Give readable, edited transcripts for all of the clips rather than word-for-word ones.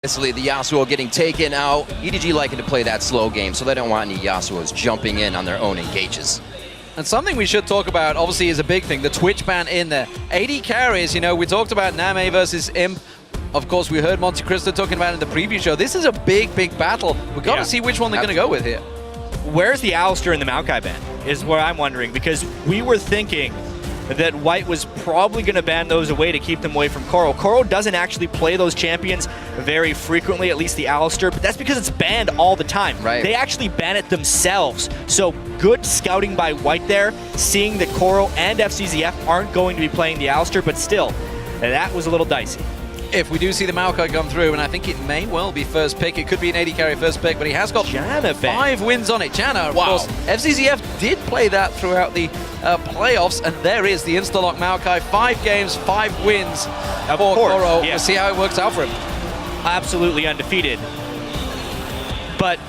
Obviously, the Yasuo getting taken out. EDG liking to play that slow game, so they don't want any Yasuos jumping in on their own engages. And something we should talk about, obviously, is a big thing, the Twitch ban in there. AD carries, you know, we talked about Name versus Imp. Of course, we heard Monte Cristo talking about it in the preview show. This is a big, big battle. We've got to see which one they're going to go with here. Where's the Alistair and the Maokai ban, is what I'm wondering, because we were thinking that White was probably going to ban those away to keep them away from Koro. Koro doesn't actually play those champions very frequently, at least the Alistair, but that's because it's banned all the time. Right. They actually ban it themselves. So good scouting by White there, seeing that Koro and FCZF aren't going to be playing the Alistair, but still, that was a little dicey. If we do see the Maokai come through, and I think it may well be first pick, it could be an AD carry first pick, but he has got Janna 5 wins on it. Janna, of course, FCZF did play that throughout the playoffs, and there is the insta-lock Maokai. 5 games, 5 wins for Koro. Yeah. We'll see how it works out for him. Absolutely undefeated. But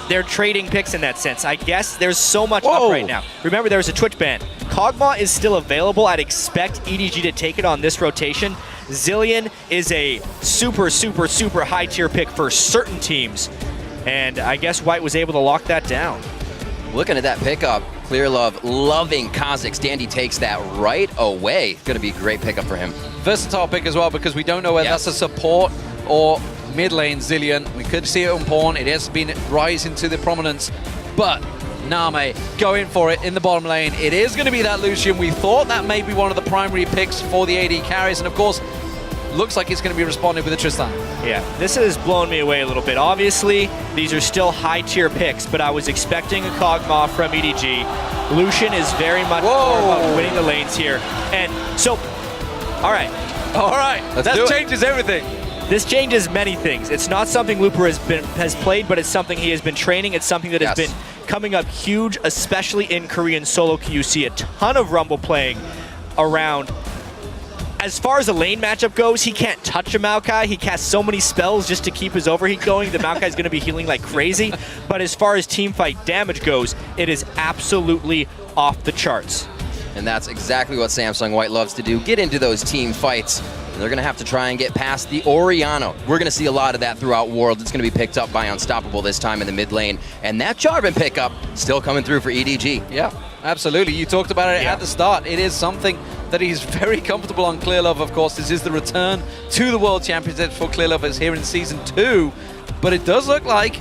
they're trading picks in that sense. I guess there's so much up right now. Remember, there was a Twitch ban. Kog'Maw is still available. I'd expect EDG to take it on this rotation. Zilean is a super, super, super high tier pick for certain teams. And I guess White was able to lock that down. Looking at that pickup, Clear Love loving Kha'Zix. Dandy takes that right away. Going to be a great pickup for him. Versatile pick as well, because we don't know whether that's a support or mid lane Zilean. We could see it on pawn. It has been rising to the prominence, but Name going for it in the bottom lane. It is going to be that Lucian. We thought that may be one of the primary picks for the AD carries, and of course, looks like it's going to be responding with a Tristan. Yeah, this has blown me away a little bit. Obviously, these are still high-tier picks, but I was expecting a Kog'Maw from EDG. Lucian is very much more about winning the lanes here. And so, all right. All right, that changes everything. This changes many things. It's not something Looper has played, but it's something he has been training. It's something that has been coming up huge, especially in Korean solo queue. You see a ton of Rumble playing around. As far as the lane matchup goes, he can't touch a Maokai. He casts so many spells just to keep his overheat going. The Maokai is going to be healing like crazy. But as far as teamfight damage goes, it is absolutely off the charts. And that's exactly what Samsung White loves to do. Get into those team fights. They're going to have to try and get past the Orianna. We're going to see a lot of that throughout Worlds. It's going to be picked up by Unstoppable this time in the mid lane. And that Jarvan pickup still coming through for EDG. Yeah, absolutely. You talked about it at the start. It is something that he's very comfortable on. Clear Love, of course. This is the return to the World Championships for Clear Love here in Season 2. But it does look like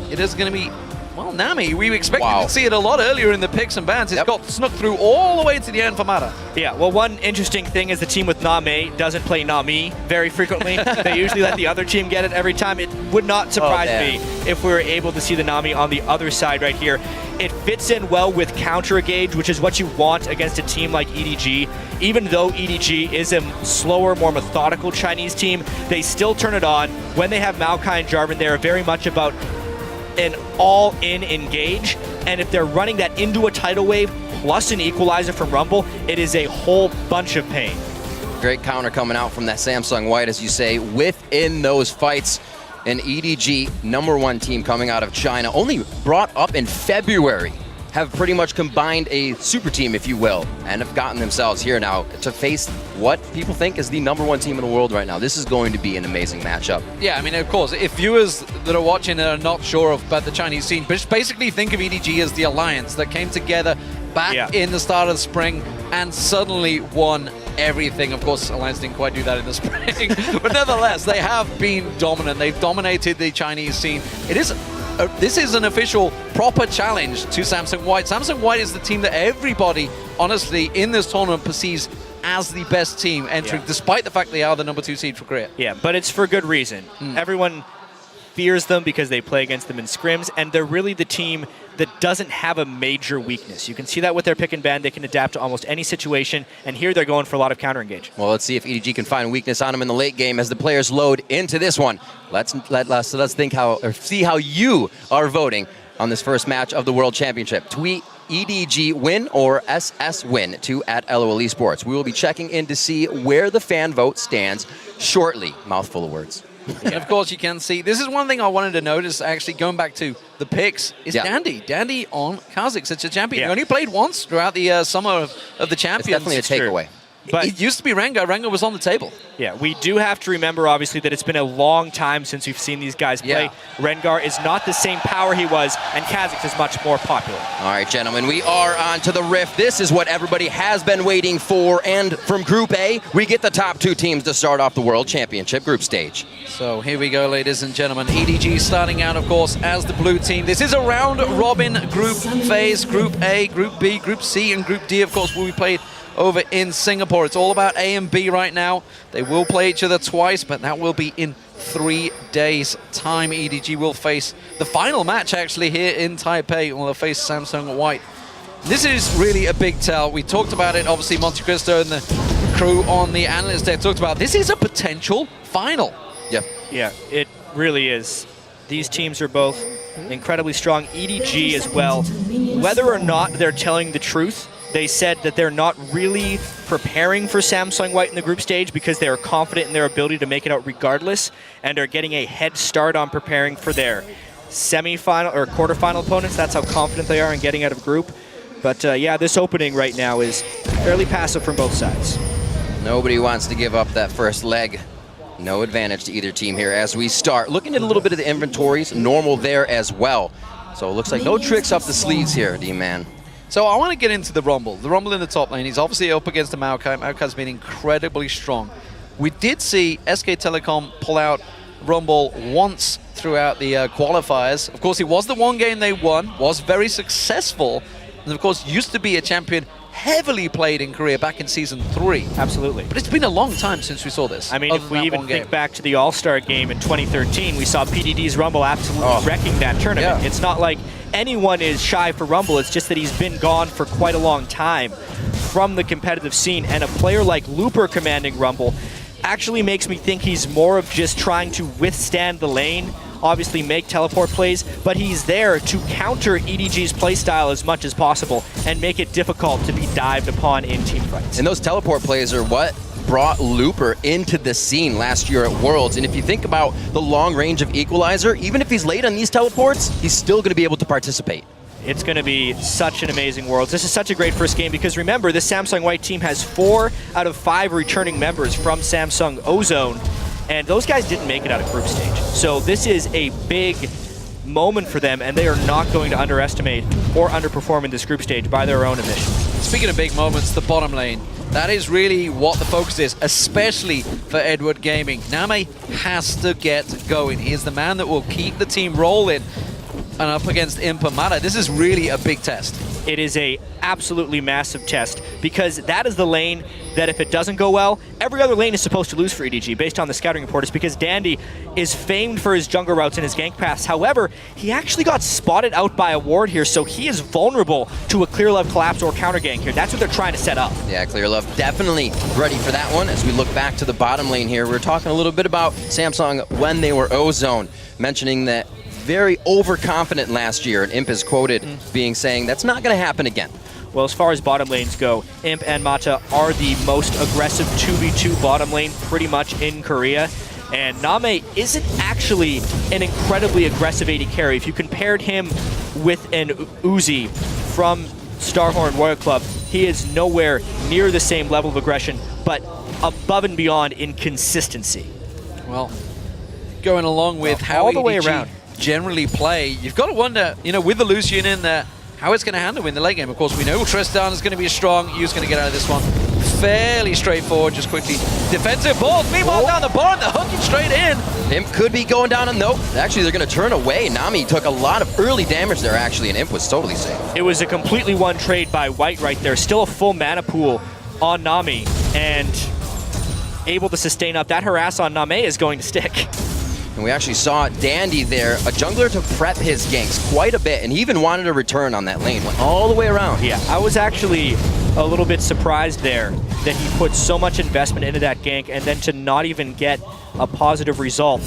it is going to be, well, Nami. We expected to see it a lot earlier in the picks and bans. It's got snuck through all the way to the end for Mata. Yeah, well, one interesting thing is the team with Name doesn't play Nami very frequently. They usually let the other team get it every time. It would not surprise me if we were able to see the Nami on the other side right here. It fits in well with counter engage, which is what you want against a team like EDG. Even though EDG is a slower, more methodical Chinese team, they still turn it on. When they have Maokai and Jarvan, they are very much about an all-in engage, and if they're running that into a tidal wave plus an equalizer from Rumble, it is a whole bunch of pain. Great counter coming out from that Samsung White, as you say, within those fights. An EDG #1 team coming out of China, only brought up in February, have pretty much combined a super team, if you will, and have gotten themselves here now to face what people think is the #1 team in the world right now. This is going to be an amazing matchup. Yeah, I mean, of course, if viewers that are watching are not sure about the Chinese scene, just basically think of EDG as the alliance that came together back in the start of the spring and suddenly won everything. Of course, Alliance didn't quite do that in the spring, but nevertheless, they have been dominant. They've dominated the Chinese scene. It is this is an official, proper challenge to Samsung White. Samsung White is the team that everybody, honestly, in this tournament perceives as the best team entering, despite the fact they are the #2 seed for Korea. Yeah, but it's for good reason. Everyone fears them because they play against them in scrims, and they're really the team that doesn't have a major weakness. You can see that with their pick and ban. They can adapt to almost any situation, and here they're going for a lot of counter engage. Well, let's see if EDG can find weakness on them in the late game as the players load into this one. Let's think see how you are voting on this first match of the World Championship. Tweet EDG win or SS win to @LOL Esports. We will be checking in to see where the fan vote stands shortly. Mouthful of words. And of course, you can see, this is one thing I wanted to notice, actually, going back to the picks, is Dandy. Dandy on Kha'Zix. It's a champion. He only played once throughout the summer of the champions. It's definitely a takeaway. But it used to be Rengar. Rengar was on the table. yeah, we do have to remember, obviously, that it's been a long time since we've seen these guys play. Yeah. Rengar is not the same power he was, and Kha'Zix is much more popular. All right, gentlemen, we are on to the Rift. This is what everybody has been waiting for. And from Group A, we get the top 2 teams to start off the World Championship group stage. So here we go, ladies and gentlemen. EDG starting out, of course, as the blue team. This is a round-robin group phase. Group A, Group B, Group C, and Group D, of course, will be played over in Singapore. It's all about A and B right now. They will play each other twice, but that will be in 3 days' time. EDG will face the final match, actually, here in Taipei. Well, they'll face Samsung White. This is really a big tell. We talked about it, obviously, Monte Cristo and the crew on the analyst deck talked about this is a potential final. Yep. Yeah, it really is. These teams are both incredibly strong. EDG as well. Whether or not they're telling the truth, they said that they're not really preparing for Samsung White in the group stage because they are confident in their ability to make it out regardless and are getting a head start on preparing for their semi-final or quarterfinal opponents. That's how confident they are in getting out of group. But yeah, this opening right now is fairly passive from both sides. Nobody wants to give up that first leg. No advantage to either team here as we start. Looking at a little bit of the inventories, normal there as well. So it looks like no tricks up the sleeves here, D-Man. So I want to get into the Rumble. The Rumble in the top lane. He's obviously up against the Maokai. Maokai's been incredibly strong. We did see SK Telecom pull out Rumble once throughout the qualifiers. Of course, it was the one game they won, was very successful, and of course used to be a champion heavily played in Korea back in Season 3. Absolutely. But it's been a long time since we saw this. I mean, if we even think back to the All-Star game in 2013, we saw PDD's Rumble absolutely wrecking that tournament. Yeah. It's not like anyone is shy for Rumble, it's just that he's been gone for quite a long time from the competitive scene, and a player like Looper commanding Rumble actually makes me think he's more of just trying to withstand the lane, obviously make teleport plays, but he's there to counter EDG's playstyle as much as possible and make it difficult to be dived upon in team fights. And those teleport plays are what brought Looper into the scene last year at Worlds. And if you think about the long range of Equalizer, even if he's late on these teleports, he's still going to be able to participate. It's going to be such an amazing Worlds. This is such a great first game because remember, this Samsung White team has 4 out of 5 returning members from Samsung Ozone, and those guys didn't make it out of group stage. So this is a big moment for them, and they are not going to underestimate or underperform in this group stage by their own admission. Speaking of big moments, the bottom lane. That is really what the focus is, especially for Edward Gaming. Name has to get going. He is the man that will keep the team rolling. And up against Impa Mata, this is really a big test. It is a absolutely massive test because that is the lane that if it doesn't go well, every other lane is supposed to lose for EDG based on the scouting report. It's because Dandy is famed for his jungle routes and his gank paths. However, he actually got spotted out by a ward here, so he is vulnerable to a Clear Love collapse or counter gank here. That's what they're trying to set up. Yeah, Clear Love definitely ready for that one. As we look back to the bottom lane here, we're talking a little bit about Samsung when they were Ozone, mentioning that very overconfident last year, and Imp is quoted saying that's not going to happen again. Well, as far as bottom lanes go, Imp and Mata are the most aggressive 2v2 bottom lane pretty much in Korea. And Name isn't actually an incredibly aggressive AD carry. If you compared him with an Uzi from Starhorn Royal Club, he is nowhere near the same level of aggression, but above and beyond in consistency. Well, going along with how all the way EDG around generally play, you've got to wonder, with the Lucian in there, how it's going to handle in the late game. Of course, we know Tristan is going to be strong. Yu's going to get out of this one fairly straightforward, just quickly. Defensive balls, meanwhile down the barn, they're hooking straight in. Imp could be going down, and nope. Actually, they're going to turn away. Nami took a lot of early damage there, actually, and Imp was totally safe. It was a completely one trade by White right there. Still a full mana pool on Nami, and able to sustain up. That harass on Name is going to stick. And we actually saw Dandy there, a jungler to prep his ganks quite a bit, and he even wanted a return on that lane, went all the way around. Yeah, I was actually a little bit surprised there that he put so much investment into that gank and then to not even get a positive result.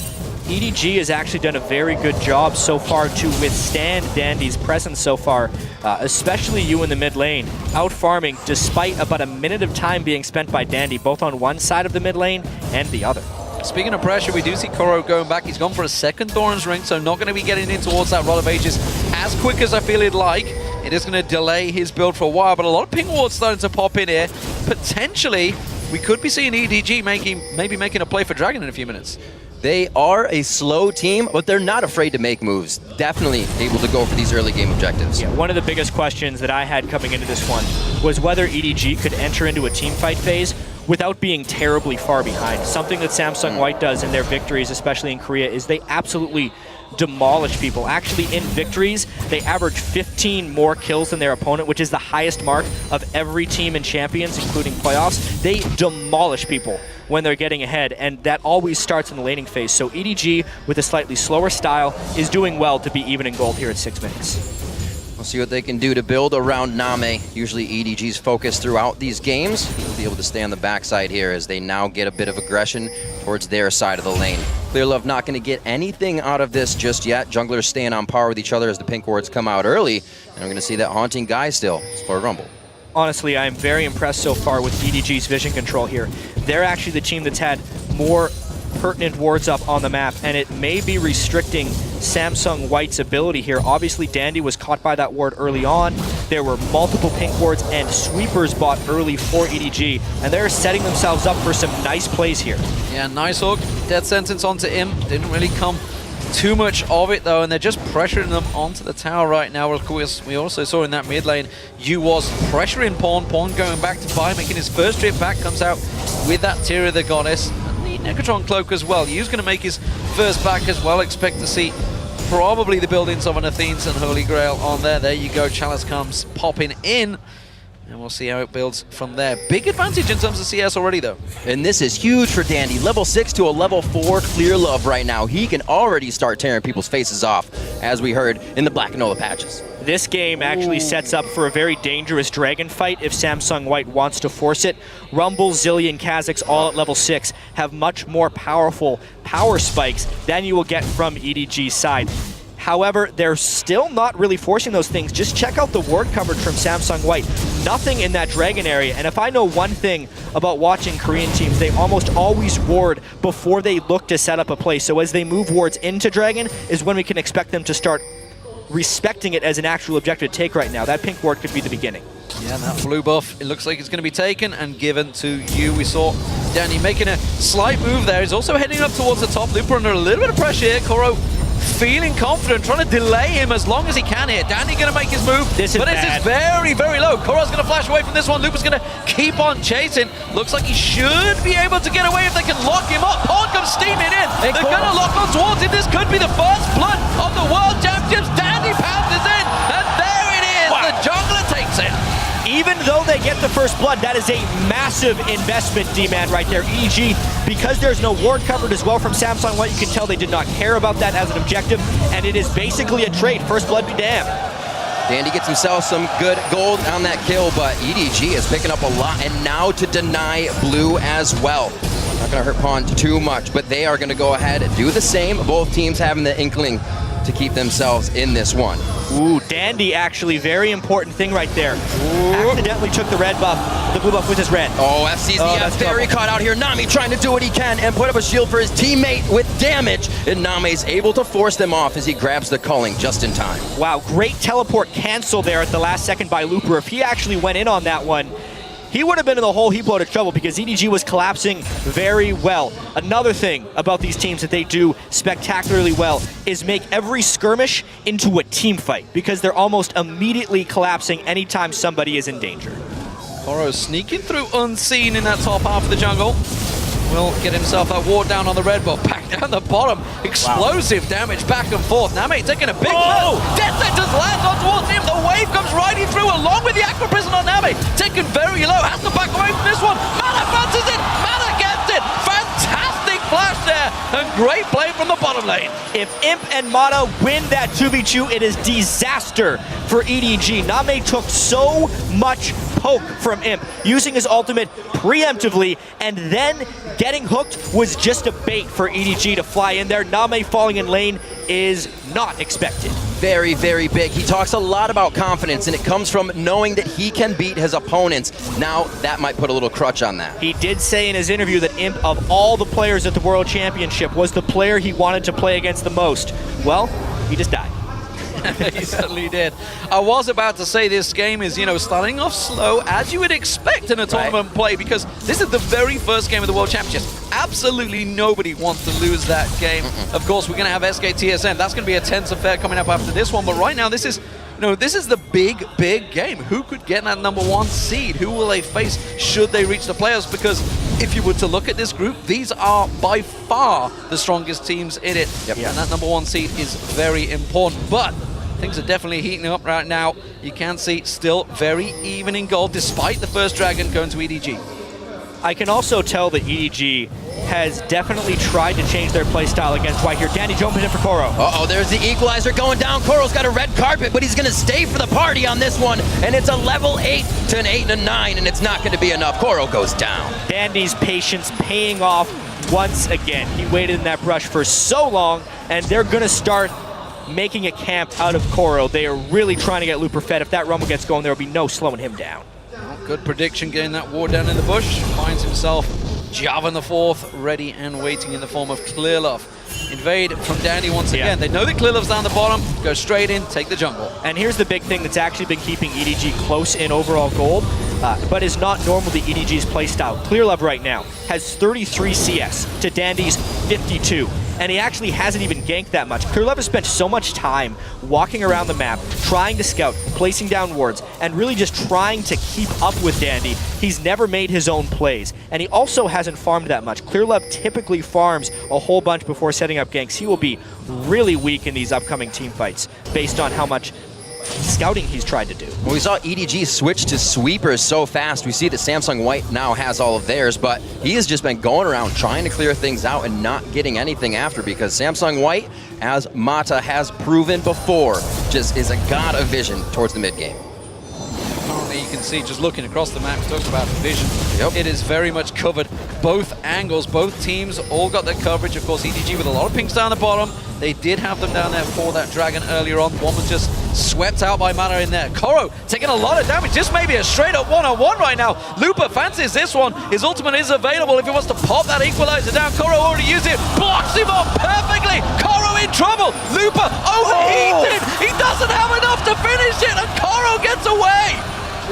EDG has actually done a very good job so far to withstand Dandy's presence so far, especially you in the mid lane, out farming despite about a minute of time being spent by Dandy, both on one side of the mid lane and the other. Speaking of pressure, we do see Koro going back. He's gone for a second Thoran's Ring, so not going to be getting in towards that Rod of Ages as quick as I feel he'd like. It is going to delay his build for a while, but a lot of ping wards starting to pop in here. potentially we could be seeing EDG maybe making a play for Dragon in a few minutes. They are a slow team, but they're not afraid to make moves. Definitely able to go for these early game objectives. Yeah, one of the biggest questions that I had coming into this one was whether EDG could enter into a team fight phase without being terribly far behind. Something that Samsung White does in their victories, especially in Korea, is they absolutely demolish people. Actually, in victories, they average 15 more kills than their opponent, which is the highest mark of every team in Champions, including playoffs. They demolish people when they're getting ahead, and that always starts in the laning phase. So EDG, with a slightly slower style, is doing well to be even in gold here at 6 minutes. We'll see what they can do to build around Name. Usually EDG's focus throughout these games. He'll be able to stay on the backside here as they now get a bit of aggression towards their side of the lane. Clearlove not going to get anything out of this just yet. Junglers staying on par with each other as the pink wards come out early. And we're going to see that haunting guy still for Rumble. Honestly, I'm very impressed so far with EDG's vision control here. They're actually the team that's had more pertinent wards up on the map, and it may be restricting Samsung White's ability here. Obviously, Dandy was caught by that ward early on. There were multiple pink wards and sweepers bought early for EDG, and they're setting themselves up for some nice plays here. Yeah, nice hook. Death sentence onto Imp. Didn't really come too much of it though, and they're just pressuring them onto the tower right now. Of course, we also saw in that mid lane, Yu was pressuring Pawn. Pawn going back to buy, making his first trip back, comes out with that Tear of the Goddess. And the Negatron Cloak as well. Yu's going to make his first back as well. Expect to see probably the buildings of an Athenes and Holy Grail on there. There you go, Chalice comes popping in. And we'll see how it builds from there. Big advantage in terms of CS already, though. And this is huge for Dandy. Level 6 to a level 4 Clearlove right now. He can already start tearing people's faces off, as we heard in the Black Enola patches. This game actually sets up for a very dangerous dragon fight if Samsung White wants to force it. Rumble, Zillion, and Kha'Zix, all at level 6, have much more powerful power spikes than you will get from EDG's side. However, they're still not really forcing those things. Just check out the ward coverage from Samsung White. Nothing in that dragon area. And if I know one thing about watching Korean teams, they almost always ward before they look to set up a play. So as they move wards into dragon is when we can expect them to start respecting it as an actual objective to take right now. That pink ward could be the beginning. Yeah, that blue buff, it looks like it's going to be taken and given to Yu. We saw Danny making a slight move there. He's also heading up towards the top. Looper under a little bit of pressure here. Koro feeling confident, trying to delay him as long as he can here. Danny going to make his move, this is very, very low. Koro's going to flash away from this one. Looper's going to keep on chasing. Looks like he should be able to get away if they can lock him up. Pawn comes steaming in. They're going to lock on towards him. This could be the first blood of the World Championships. Danny pounces in, and there it is. Wow. The jungler takes it. Even though they get the first blood, that is a massive investment, D-Man, right there. EDG, because there's no ward covered as well from Samsung White, you can tell they did not care about that as an objective, and it is basically a trade. First blood be damned. Dandy gets himself some good gold on that kill, but EDG is picking up a lot, and now to deny blue as well. Not going to hurt Pawn too much, but they are going to go ahead and do the same. Both teams having the inkling to keep themselves in this one. Ooh, Dandy actually, very important thing right there. Ooh. Accidentally took the red buff, the blue buff with his red. Oh, FC's the very caught out here. Nami trying to do what he can and put up a shield for his teammate with damage. And Name's able to force them off as he grabs the culling just in time. Wow, great teleport cancel there at the last second by Looper. If he actually went in on that one, he would have been in the whole heap load of trouble because EDG was collapsing very well. Another thing about these teams that they do spectacularly well is make every skirmish into a team fight because they're almost immediately collapsing anytime somebody is in danger. Koro sneaking through unseen in that top half of the jungle. Will get himself that ward down on the red, but back down the bottom. Explosive damage back and forth. Name taking a big blow. Death sentence lands on towards him. The wave comes riding through along with the Aqua Prison on Name. Taken very low. Has to back away from this one. Mana fancies it. Mana gets it. Fantastic flash there. And great play from the bottom lane. If Imp and Mana win that 2v2, it is disaster for EDG. Name took so much poke from Imp, using his ultimate preemptively, and then getting hooked was just a bait for EDG to fly in there. Name falling in lane is not expected. Very, very big. He talks a lot about confidence, and it comes from knowing that he can beat his opponents. Now, that might put a little crutch on that. He did say in his interview that Imp, of all the players at the World Championship, was the player he wanted to play against the most. Well, he just died. He certainly did. I was about to say this game is, starting off slow, as you would expect in a tournament play, because this is the very first game of the World Championships. Absolutely nobody wants to lose that game. Of course, we're going to have SKTSM. That's going to be a tense affair coming up after this one, but right now this is the big game. Who could get that #1 seed? Who will they face should they reach the playoffs? Because if you were to look at this group, these are by far the strongest teams in it. Yep. And that #1 seed is very important. But things are definitely heating up right now. You can see still very even in gold, despite the first dragon going to EDG. I can also tell that EDG has definitely tried to change their play style against White here. Danny jumping in for Koro. Uh-oh, there's the equalizer going down. Koro's got a red carpet, but he's going to stay for the party on this one. And it's a level 8 to an 8 and a 9, and it's not going to be enough. Koro goes down. Dandy's patience paying off once again. He waited in that brush for so long, and they're going to start making a camp out of Koro. They are really trying to get Looper fed. If that rumble gets going, there will be no slowing him down. Good prediction, getting that ward down in the bush. Finds himself Javan the 4th, ready and waiting in the form of Clearlove. Invade from Dandy once again. They know that Clearlove's down the bottom. Go straight in, take the jungle. And here's the big thing that's actually been keeping EDG close in overall gold, but is not normal to EDG's playstyle. Clearlove right now has 33 CS to Dandy's 52. And he actually hasn't even ganked that much. Clearlove has spent so much time walking around the map, trying to scout, placing down wards, and really just trying to keep up with Dandy. He's never made his own plays. And he also hasn't farmed that much. Clearlove typically farms a whole bunch before setting up ganks. He will be really weak in these upcoming team fights based on how much scouting he's tried to do. Well, we saw EDG switch to sweepers so fast. We see that Samsung White now has all of theirs, but he has just been going around trying to clear things out and not getting anything after, because Samsung White, as Mata has proven before, just is a god of vision towards the mid game. Currently, you can see just looking across the map, talking about vision. Yep. It is very much covered. Both angles, both teams all got their coverage. Of course, EDG with a lot of pinks down the bottom. They did have them down there for that dragon earlier on. One was just swept out by Mana in there. Koro taking a lot of damage. This may be a straight up one-on-one right now. Looper fancies this one. His ultimate is available if he wants to pop that equalizer down. Koro already used it. Blocks him off perfectly. Koro in trouble. Looper overheated. He doesn't have enough to finish it, and Koro gets away.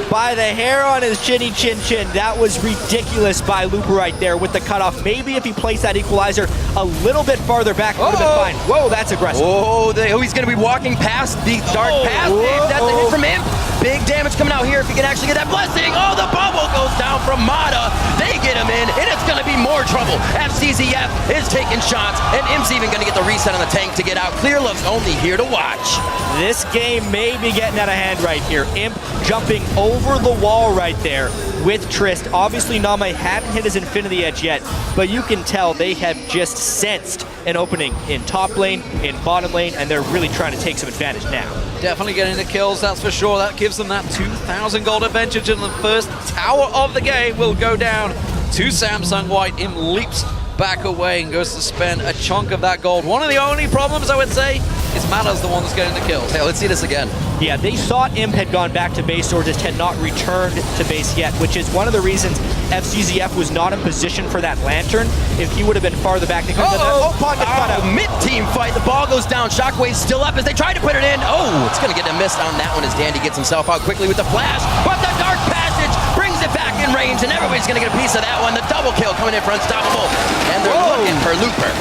By the hair on his chinny chin chin. That was ridiculous by Looper right there with the cutoff. Maybe if he placed that equalizer a little bit farther back, it would have been fine. Whoa, that's aggressive. Oh, he's going to be walking past the dark path. That's a hit from him. Big damage coming out here if he can actually get that blessing. Oh, the bubble goes down from Mata. They get him in, and it's going to be more trouble. FCZF is taking shots, and Imp's even going to get the reset on the tank to get out. Clearlove's only here to watch. This game may be getting out of hand right here. Imp jumping over the wall right there with Trist. Obviously, Name hadn't hit his Infinity Edge yet, but you can tell they have just sensed an opening in top lane, in bottom lane, and they're really trying to take some advantage now. Definitely getting the kills, that's for sure. That gives them that 2,000 gold advantage, and the first tower of the game will go down to Samsung White. Im leaps back away and goes to spend a chunk of that gold. One of the only problems, I would say, is Mata's the one that's getting the kills. Hey, let's see this again. Yeah, they thought Imp had gone back to base or just had not returned to base yet, which is one of the reasons FCZF was not in position for that lantern. If he would have been farther back, they could have done that. Mid-team fight. The ball goes down. Shockwave's still up as they try to put it in. Oh, it's going to get a miss on that one as Dandy gets himself out quickly with the flash. But the dark passage brings it back in range, and everybody's going to get a piece of that one. The double kill coming in for Unstoppable. And they're looking for Looper.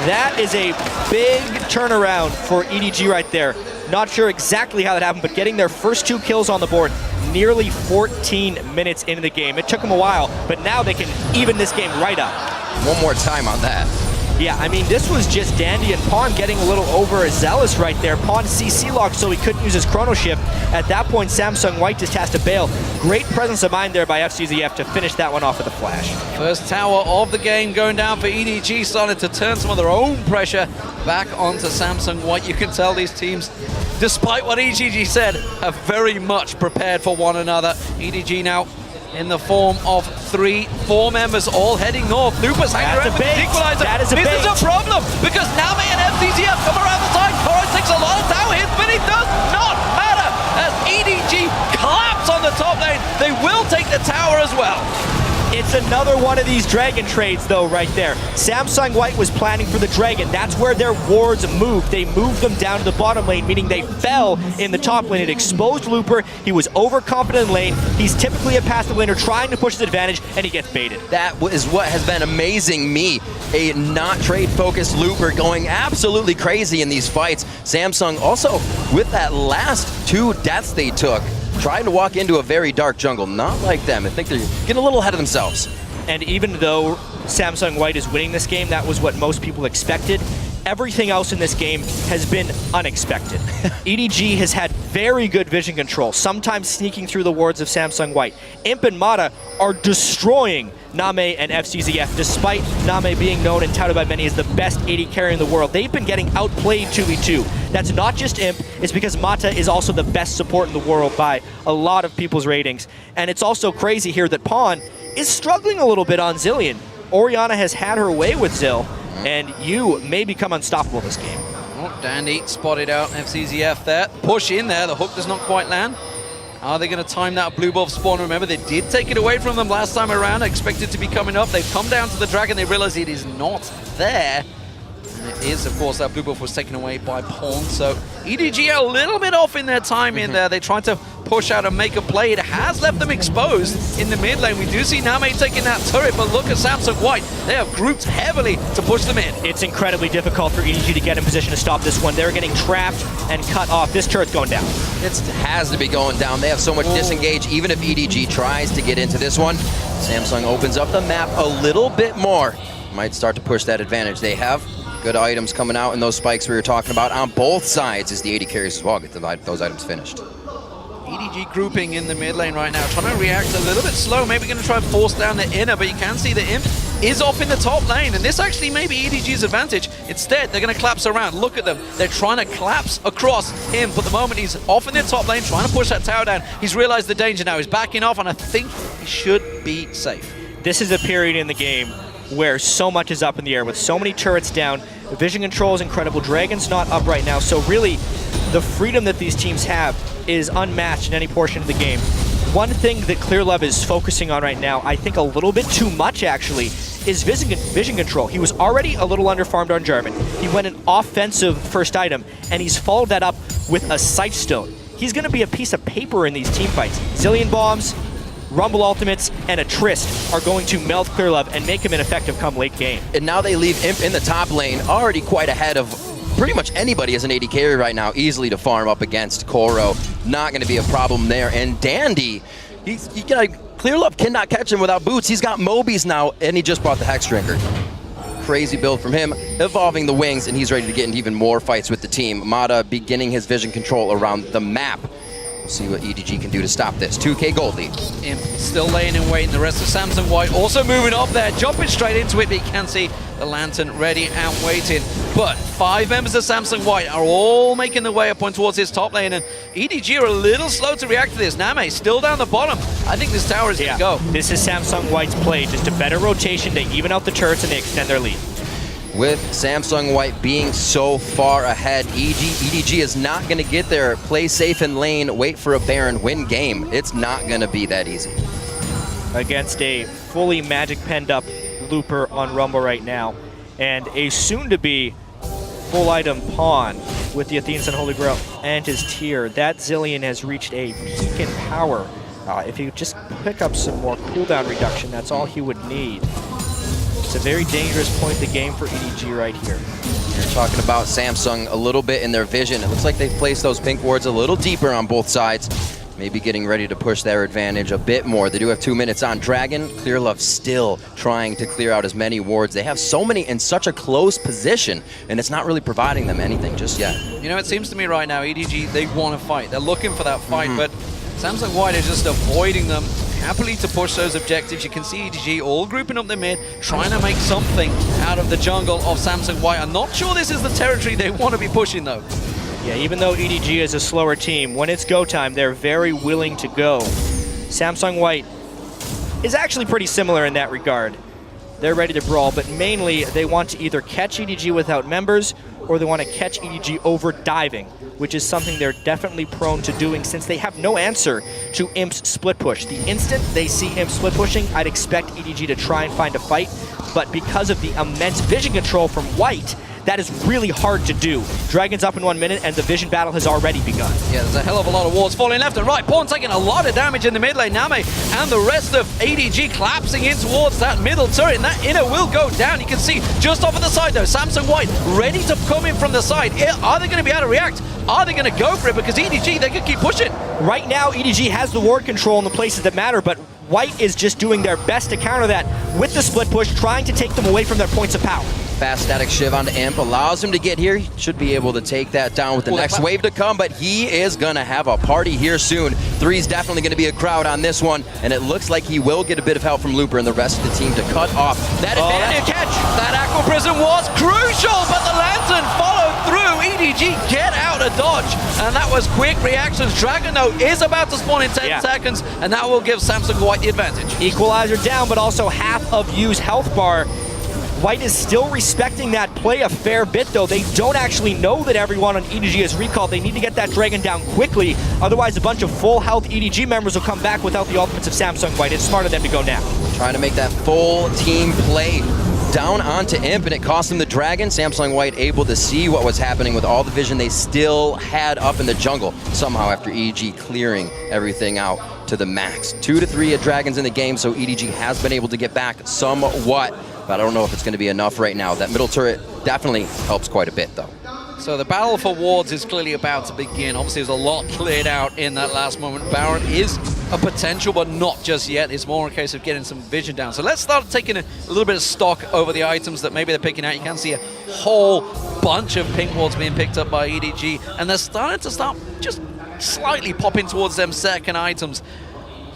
That is a big turnaround for EDG right there. Not sure exactly how that happened, but getting their first 2 kills on the board nearly 14 minutes into the game. It took them a while, but now they can even this game right up. One more time on that. Yeah, I mean, this was just Dandy and Pawn getting a little overzealous right there. Pawn CC locked so he couldn't use his chrono shift. At that point, Samsung White just has to bail. Great presence of mind there by FCZF to finish that one off with a flash. First tower of the game going down for EDG, starting to turn some of their own pressure back onto Samsung White. You can tell these teams, despite what EDG said, have very much prepared for one another. EDG now in the form of 3-4 members all heading north. Looper's hanging around with the equalizer. That is a bait. This is a problem because Name and FCZF come around the side. Koro takes a lot of tower hits, but it does not matter as EDG collapse on the top lane. They will take the tower as well. It's That's another one of these Dragon trades, though, right there. Samsung White was planning for the Dragon. That's where their wards moved. They moved them down to the bottom lane, meaning they fell in the top lane. It exposed Looper. He was overconfident in lane. He's typically a passive laner trying to push his advantage, and he gets baited. That is what has been amazing me. A not trade-focused Looper going absolutely crazy in these fights. Samsung also, with that last 2 deaths they took, trying to walk into a very dark jungle. Not like them. I think they're getting a little ahead of themselves. And even though Samsung White is winning this game, that was what most people expected. Everything else in this game has been unexpected. EDG has had very good vision control, sometimes sneaking through the wards of Samsung White. Imp and Mata are destroying Name and FCZF, despite Name being known and touted by many as the best AD carry in the world. They've been getting outplayed 2v2. That's not just Imp, it's because Mata is also the best support in the world by a lot of people's ratings. And it's also crazy here that Pawn is struggling a little bit on Zilean. Orianna has had her way with Zil, and you may become unstoppable this game. Oh, Dandy spotted out FCZF there. Push in there, the hook does not quite land. Are they going to time that blue buff spawn? Remember, they did take it away from them last time around. Expected to be coming up. They've come down to the dragon. They realize it is not there. And it is, of course, that blue buff was taken away by Pawn. So EDG a little bit off in their time in there. They tried to push out and make a play. It has left them exposed in the mid lane. We do see Name taking that turret, but look at Samsung White. They have grouped heavily to push them in. It's incredibly difficult for EDG to get in position to stop this one. They're getting trapped and cut off. This turret's going down. It has to be going down. They have so much disengage. Even if EDG tries to get into this one, Samsung opens up the map a little bit more. Might start to push that advantage. They have good items coming out in those spikes we were talking about on both sides as the AD carries as well get those items finished. EDG grouping in the mid lane right now, trying to react a little bit slow, maybe going to try and force down the inner, but you can see the Imp is off in the top lane, and this actually may be EDG's advantage. Instead, they're going to collapse around. Look at them. They're trying to collapse across him, but the moment he's off in their top lane, trying to push that tower down, he's realized the danger now. He's backing off, and I think he should be safe. This is a period in the game where so much is up in the air, with so many turrets down. The vision control is incredible. Dragon's not up right now, so really, the freedom that these teams have is unmatched in any portion of the game. One thing that ClearLove is focusing on right now, I think a little bit too much actually, is vision control. He was already a little underfarmed on Jarvan. He went an offensive first item, and he's followed that up with a Sightstone. He's going to be a piece of paper in these team fights. Zillion bombs, Rumble ultimates, and a Trist are going to melt ClearLove and make him ineffective come late game. And now they leave Imp in the top lane, already quite ahead of pretty much anybody as an AD carry right now, easily to farm up against Koro. Not going to be a problem there. And Dandy, ClearLove cannot catch him without boots. He's got Mobies now, and he just bought the Hex Drinker. Crazy build from him, evolving the wings, and he's ready to get into even more fights with the team. Mata beginning his vision control around the map. We'll see what EDG can do to stop this. 2K gold lead. Imp still laying in wait, and the rest of Samsung White also moving up there, jumping straight into it, but you can see the Lantern ready and waiting. But 5 members of Samsung White are all making their way up towards his top lane, and EDG are a little slow to react to this. Name still down the bottom. I think this tower is going to go. This is Samsung White's play, just a better rotation. They even out the turrets and they extend their lead. With Samsung White being so far ahead, EDG is not going to get there. Play safe in lane, wait for a Baron, win game. It's not going to be that easy. Against a fully magic penned up Looper on Rumble right now, and a soon-to-be full item Pawn with the Athena's Unholy Grail and his tier. That Zillion has reached a peak in power. If he would just pick up some more cooldown reduction, that's all he would need. It's a very dangerous point in the game for EDG right here. You're talking about Samsung a little bit in their vision. It looks like they've placed those pink wards a little deeper on both sides. Maybe getting ready to push their advantage a bit more. They do have 2 minutes on Dragon. ClearLove still trying to clear out as many wards. They have so many in such a close position, and it's not really providing them anything just yet. You know, it seems to me right now, EDG, they want to fight. They're looking for that fight, but Samsung White is just avoiding them, happily to push those objectives. You can see EDG all grouping up the mid, trying to make something out of the jungle of Samsung White. I'm not sure this is the territory they want to be pushing, though. Yeah, even though EDG is a slower team, when it's go time, they're very willing to go. Samsung White is actually pretty similar in that regard. they're ready to brawl, but mainly they want to either catch EDG without members or they want to catch EDG over diving, which is something they're definitely prone to doing since they have no answer to Imp's split push. The instant they see Imp split pushing, I'd expect EDG to try and find a fight, but because of the immense vision control from White, that is really hard to do. Dragon's up in 1 minute, and the vision battle has already begun. Yeah, there's a hell of a lot of wards falling left and right. Pawn taking a lot of damage in the mid lane. Name and the rest of EDG collapsing in towards that middle turret, and that inner will go down. You can see just off of the side, though, Samsung White ready to come in from the side. Are they going to be able to react? Are they going to go for it? Because EDG, they can keep pushing. Right now, EDG has the ward control in the places that matter, but White is just doing their best to counter that with the split push, trying to take them away from their points of power. Fast static shiv onto Imp allows him to get here. He should be able to take that down with the next wave to come, but he is going to have a party here soon. Three's definitely going to be a crowd on this one, and it looks like he will get a bit of help from Looper and the rest of the team to cut off that advantage. Catch! That Aqua Prism was crucial, but the Lantern followed through. EDG get out of dodge, and that was quick reactions. Dragon, though, is about to spawn in 10 seconds, and that will give Samsung White the advantage. Equalizer down, but also half of Yu's health bar. White is still respecting that play a fair bit, though. They don't actually know that everyone on EDG is recalled. They need to get that Dragon down quickly. Otherwise, a bunch of full health EDG members will come back without the ultimates of Samsung White. It's smart of them to go now. Trying to make that full team play down onto Imp, and it cost him the Dragon. Samsung White able to see what was happening with all the vision they still had up in the jungle. Somehow, after EDG clearing everything out to the max. 2 to 3 Dragons in the game, so EDG has been able to get back somewhat. But I don't know if it's going to be enough right now. That middle turret definitely helps quite a bit, though. So the battle for wards is clearly about to begin. Obviously, there's a lot cleared out in that last moment. Baron is a potential, but not just yet. It's more a case of getting some vision down. So let's start taking a little bit of stock over the items that maybe they're picking out. You can see a whole bunch of pink wards being picked up by EDG, and they're starting to just slightly popping towards them second items.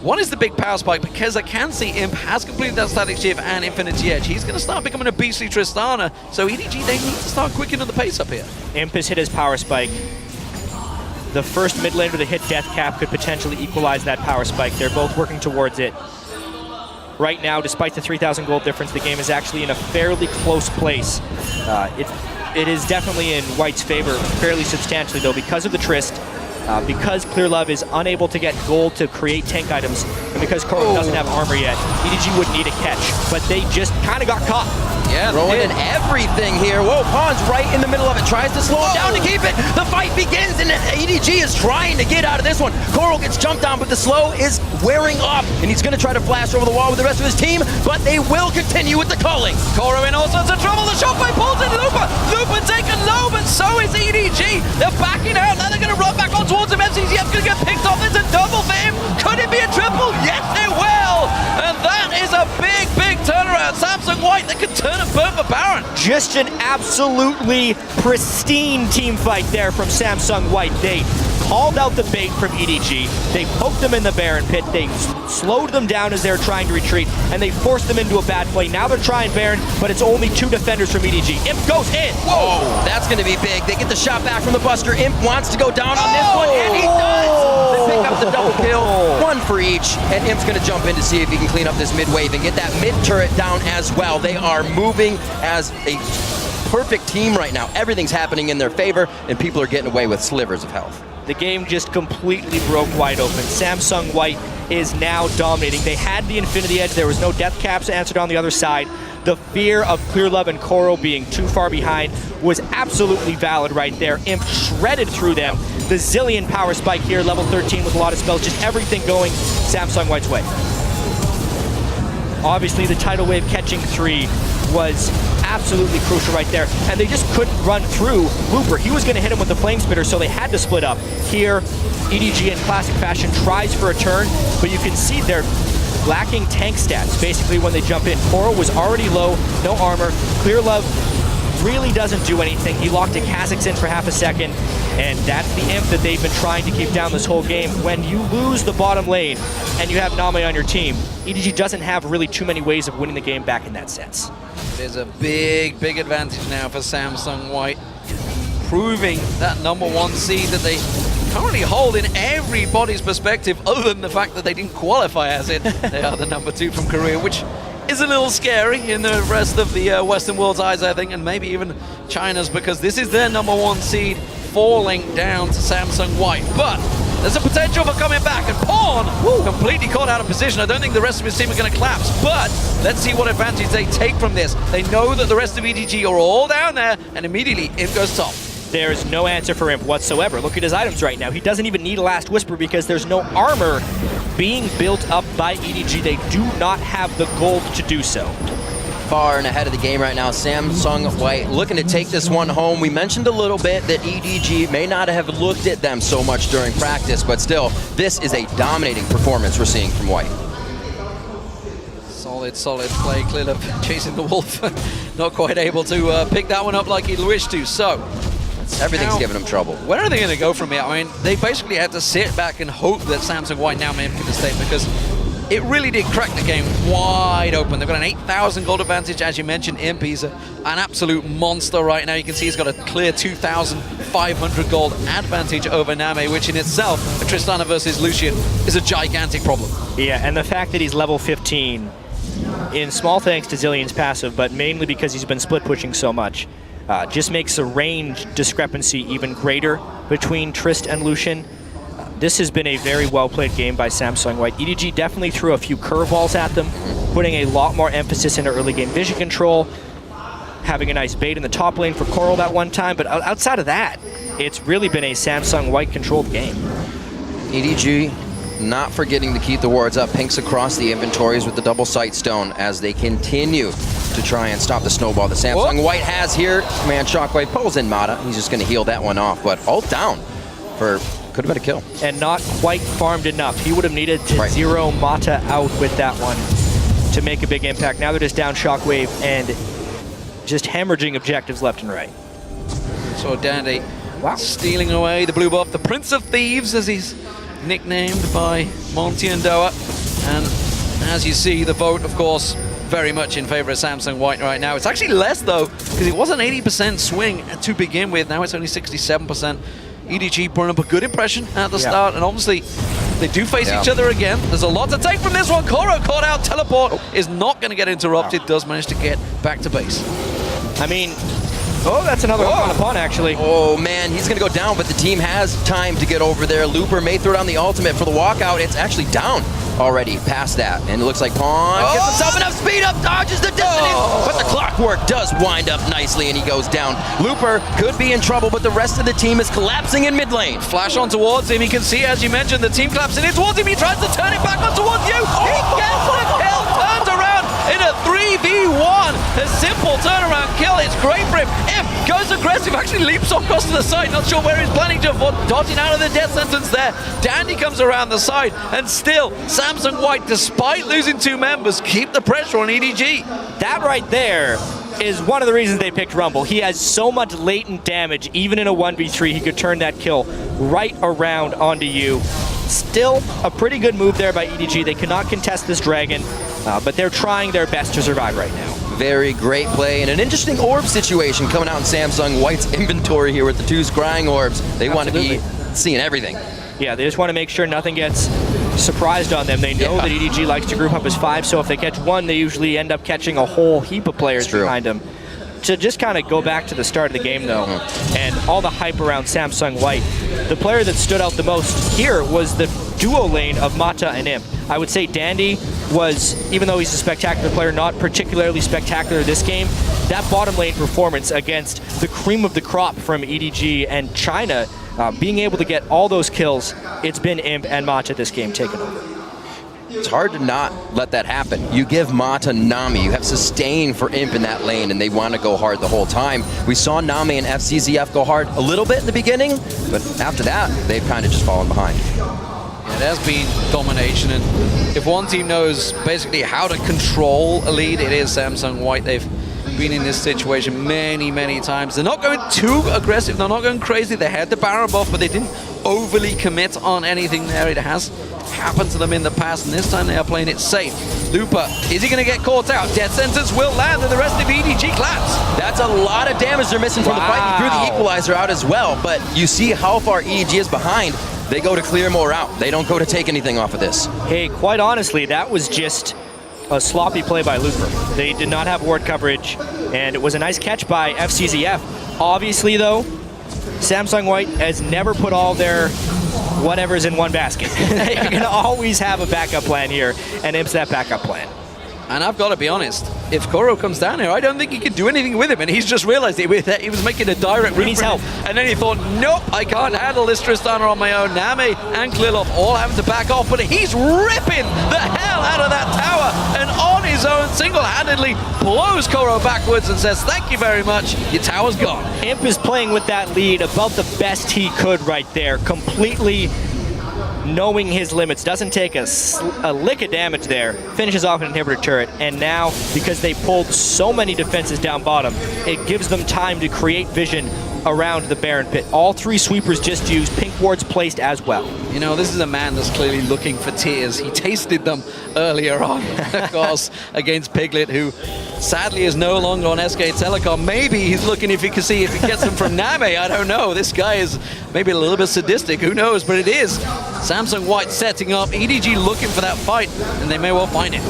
One is the big power spike, because I can see Imp has completed that static shift and Infinity Edge. He's going to start becoming a beastly Tristana, so EDG, they need to start quickening the pace up here. Imp has hit his power spike. The first mid laner to hit death cap could potentially equalize that power spike. They're both working towards it. Right now, despite the 3,000 gold difference, the game is actually in a fairly close place. It is definitely in White's favor, fairly substantially though, because of the Trist. Because Clear Love is unable to get gold to create tank items, and because Koro doesn't have armor yet, EDG would need a catch, but they just kind of got caught. Yeah, throwing in everything here. Whoa, Pawn's right in the middle of it, tries to slow it down to keep it. The fight begins, and EDG is trying to get out of this one. Koro gets jumped on, but the slow is wearing off, and he's going to try to flash over the wall with the rest of his team, but they will continue with the culling. Koro in all sorts of trouble. The shockwave pulls in Looper. Looper taken low, but so is EDG. They're backing out. Now they're going to run back on towards him. MCZF's going to get picked off. There's a double for him. Could it be a triple? Yes, it will. And that is a big, big turnaround. Samsung White, they could turn and burn for Baron. Just an absolutely pristine team fight there from Samsung White. They called out the bait from EDG. They poked them in the Baron pit. They slowed them down as they were trying to retreat, and they forced them into a bad play. Now they're trying Baron, but it's only 2 defenders from EDG. Imp goes in. Whoa, that's going to be big. They get the shot back from the Buster. Imp wants to go down on this one, and he does. They pick up the double kill, 1 for each, and Imp's going to jump in to see if he can clean up this mid wave and get that mid turret down as well. They are moving as a perfect team right now. Everything's happening in their favor, and people are getting away with slivers of health. The game just completely broke wide open. Samsung White is now dominating. They had the Infinity Edge. There was no death caps answered on the other side. The fear of Clear Love and Koro being too far behind was absolutely valid right there. Imp shredded through them. The zillion power spike here, level 13 with a lot of spells, just everything going Samsung White's way. Obviously, the tidal wave catching 3 was absolutely crucial right there, and they just couldn't run through Looper. He was going to hit him with the Flame Spitter, so they had to split up. Here, EDG in classic fashion tries for a turn, but you can see they're lacking tank stats, basically, when they jump in. Koro was already low, no armor. Clear Love really doesn't do anything. He locked a Kha'Zix in for half a second, and that's the Imp that they've been trying to keep down this whole game. When you lose the bottom lane and you have Name on your team, EDG doesn't have really too many ways of winning the game back in that sense. There's a big, big advantage now for Samsung White, proving that #1 seed that they currently hold in everybody's perspective, other than the fact that they didn't qualify as it. They are the #2 from Korea, which is a little scary in the rest of the Western world's eyes, I think, and maybe even China's, because this is their #1 seed falling down to Samsung White. But there's a potential for coming back, and Pawn completely caught out of position. I don't think the rest of his team are going to collapse, but let's see what advantage they take from this. They know that the rest of EDG are all down there, and immediately Imp goes top. There's no answer for Imp whatsoever. Look at his items right now. He doesn't even need a Last Whisper because there's no armor being built up by EDG. They do not have the gold to do so. Far and ahead of the game right now. Samsung White looking to take this one home. We mentioned a little bit that EDG may not have looked at them so much during practice, but still, this is a dominating performance we're seeing from White. Solid play. Clearly chasing the wolf. Not quite able to pick that one up like he'd wish to. So everything's now, giving them trouble. Where are they going to go from here? I mean, they basically had to sit back and hope that Samsung White now may make a mistake, because it really did crack the game wide open. They've got an 8,000 gold advantage, as you mentioned. Imp, he's an absolute monster right now. You can see he's got a clear 2,500 gold advantage over Name, which in itself, Tristana versus Lucian, is a gigantic problem. Yeah, and the fact that he's level 15, in small thanks to Zillion's passive, but mainly because he's been split pushing so much, just makes the range discrepancy even greater between Trist and Lucian. This has been a very well-played game by Samsung White. EDG definitely threw a few curveballs at them, putting a lot more emphasis into early game vision control, having a nice bait in the top lane for Coral that one time, but outside of that, it's really been a Samsung White controlled game. EDG not forgetting to keep the wards up. Pinks across the inventories with the double sight stone as they continue to try and stop the snowball that Samsung White has here. Command Shockwave pulls in Mata. He's just going to heal that one off, but ult down for could have been a kill. And not quite farmed enough. He would have needed to zero Mata out with that one to make a big impact. Now they're just down Shockwave and just hemorrhaging objectives left and right. So Dandy stealing away the blue buff, the Prince of Thieves, as he's nicknamed by Monty and Doa. And as you see, the vote, of course, very much in favor of Samsung White right now. It's actually less, though, because it was an 80% swing to begin with. Now it's only 67%. EDG putting up a good impression at the start, and obviously they do face each other again. There's a lot to take from this one. Koro caught out. Teleport is not going to get interrupted. Does manage to get back to base. I mean, that's another one upon, actually. Oh, man, he's going to go down, but the team has time to get over there. Looper may throw down the ultimate for the walkout. It's actually down already past that, and it looks like Pawn gets himself enough speed up, dodges the dissonance, but the clockwork does wind up nicely, and he goes down. Looper could be in trouble, but the rest of the team is collapsing in mid lane. Flash on towards him. He can see, as you mentioned, the team collapsing in towards him. He tries to turn it back on towards you. He gets the kill, turns around in a 3v1. A simple turnaround kill. It's great for him. Imp goes aggressive, actually leaps across to the side. Not sure where he's planning to avoid, dodging out of the death sentence there. Dandy comes around the side, and still, Samsung White, despite losing 2 members, keep the pressure on EDG. That right there is one of the reasons they picked Rumble. He has so much latent damage. Even in a 1v3, he could turn that kill right around onto you. Still a pretty good move there by EDG. They cannot contest this dragon, but they're trying their best to survive right now. Very great play, and an interesting orb situation coming out in Samsung White's inventory here with the 2 scrying orbs. They want to be seeing everything. Yeah, they just want to make sure nothing gets surprised on them. They know that EDG likes to group up as 5, so if they catch one, they usually end up catching a whole heap of players behind them. To just kind of go back to the start of the game, though, and all the hype around Samsung White, the player that stood out the most here was the duo lane of Mata and Imp. I would say Dandy was, even though he's a spectacular player, not particularly spectacular this game. That bottom lane performance against the cream of the crop from EDG and China, being able to get all those kills, it's been Imp and Mata this game taken over. It's hard to not let that happen. You give Mata Nami, you have sustain for Imp in that lane, and they want to go hard the whole time. We saw Nami and FCZF go hard a little bit in the beginning, but after that, they've kind of just fallen behind. Yeah, it has been domination, and if one team knows basically how to control a lead, it is Samsung White. They've been in this situation many, many times. They're not going too aggressive, they're not going crazy. They had the Baron buff, but they didn't overly commit on anything there. It has happened to them in the past, and this time they are playing it safe. Looper, is he going to get caught out? Death sentence will land, and the rest of EDG collapse. That's a lot of damage they're missing from the fight. He threw the equalizer out as well, but you see how far EDG is behind. They go to clear more out. They don't go to take anything off of this. Hey, quite honestly, that was just a sloppy play by Looper. They did not have ward coverage, and it was a nice catch by FCZF. Obviously, though, Samsung White has never put all their whatever's in one basket. You're going to always have a backup plan here, and Imp's that backup plan. And I've got to be honest, if Koro comes down here, I don't think he can do anything with him. And he's just realized he was making a direct He needs help. And then he thought, nope, I can't handle this Tristana on my own. Name and Klilov all having to back off, but he's ripping the hell out of that tower. And on his own, single-handedly blows Koro backwards and says, thank you very much, your tower's gone. Imp is playing with that lead about the best he could right there, completely knowing his limits, doesn't take a lick of damage there, finishes off an inhibitor turret, and now, because they pulled so many defenses down bottom, it gives them time to create vision around the Baron pit. All 3 sweepers just used, pink wards placed as well. You know, this is a man that's clearly looking for tears. He tasted them earlier on, of course, against Piglet, who sadly is no longer on SK Telecom. Maybe he's looking if he can see if he gets them from Name. I don't know. This guy is maybe a little bit sadistic. Who knows? But it is Samsung White setting up, EDG looking for that fight, and they may well find it.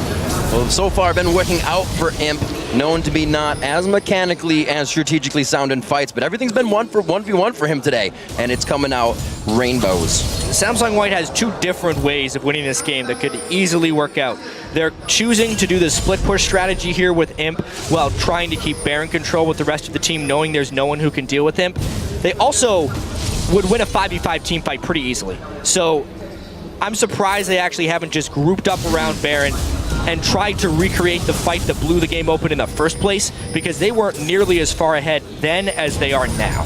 Well, so far been working out for Imp, known to be not as mechanically and strategically sound in fights, but everything's been 1v1 for him today, and it's coming out rainbows. Samsung White has 2 different ways of winning this game that could easily work out. They're choosing to do the split push strategy here with Imp while trying to keep Baron control with the rest of the team, knowing there's no one who can deal with Imp. They also would win a 5v5 team fight pretty easily. So I'm surprised they actually haven't just grouped up around Baron and tried to recreate the fight that blew the game open in the first place, because they weren't nearly as far ahead then as they are now.